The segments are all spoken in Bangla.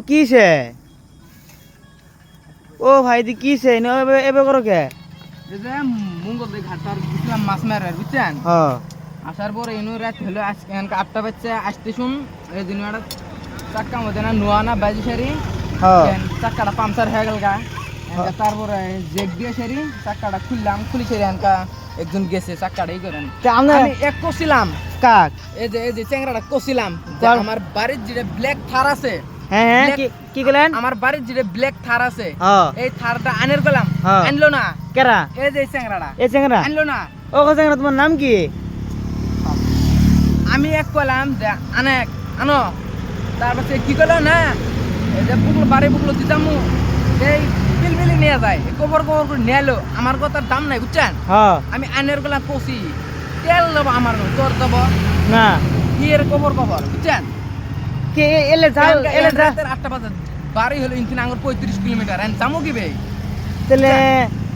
কিসে ও ভাই দি কিসে এবে করো কে মঙ্গল ঘাটার গেছিলাম মাছ মারার বুঝছেন হ্যাঁ আসার পরে ইনু রাত হলো আজকে 8টা বাজছে আসতে শুন এই দিন একটা চাক্কা মধ্যে না নোয়া না বাজি সারি হ্যাঁ চাক্কাটা পাংচার হয়ে গেল গা তারপরে জেক দিয়ে সারি চাক্কাটা খুলি সারি এনকা একজন গেছে চাক্কাটাই করেন আমি এক কছিলাম কাক এই যে চ্যাংরাটা কছিলাম আমার বাড়ির যেটা ব্ল্যাক থার আছে হ্যাঁ হ্যাঁ কি করলেন আমার বাড়ির যেটা ব্ল্যাক থার আছে হ্যাঁ এই থারটা আনের গেলাম হ্যাঁ। আনলো না কেরা এই যে চ্যাংরাটা এই চেংরা আনলো না ও চেংরা তোমার নাম কি আমি এক কলাম যে আনো তারপর কি করলো না এই যে বুকলো বাড়ি বুকলো দিতামু এই বিলবিলি নিয়ে যায় কবর করে নিয়ে এলো আমার কথার দাম নাই বুঝছেন হ্যাঁ আমি আনের গেলাম কষি তেল দেবো আমার তোর দেবো না ইয়ের কবর বুঝছেন কে এলে যাও এলে যা 8টা বাজে বাড়ি হলো ইনফিন আঙ্গুর 35 কিলোমিটার এন যামো কি বে তাহলে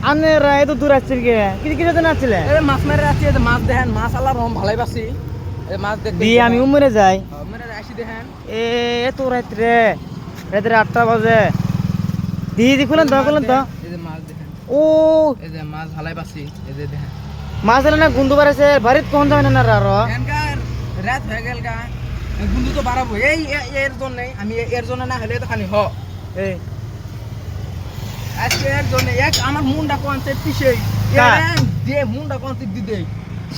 আনের এত দূর আসছিল কে কি কি জন্য আসছিলে এই মাছ মারে আছে এই মাছ দেখেন মাছ আল্লাহ রহম ভালোই বাসি এই মাছ দেখতে দিয়ে আমি উমরে যাই মেরে আসি দেখেন এত রাত্রে 8টা বাজে দি খুলেন তো এই যে মাছ দেখেন ও এই যে মাছ ভালোই বাসি এই যে দেখেন মাছ এলে না গুন্দু বাড়াইছে বাড়িত কোন যাবে না আরো এনকার রাত হয়ে গেল গা গুন্দু তো বাড়াবো এর জন্য আমি এর জন্য না হলে তো খালি এই আজকে এর জন্য আমার মুন্ডা কোনতে পিছে দিয়ে মুন্ডা কোনতে দি দেই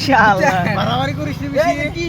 শালা বাড়াবাড়ি করিস নি বেশি কি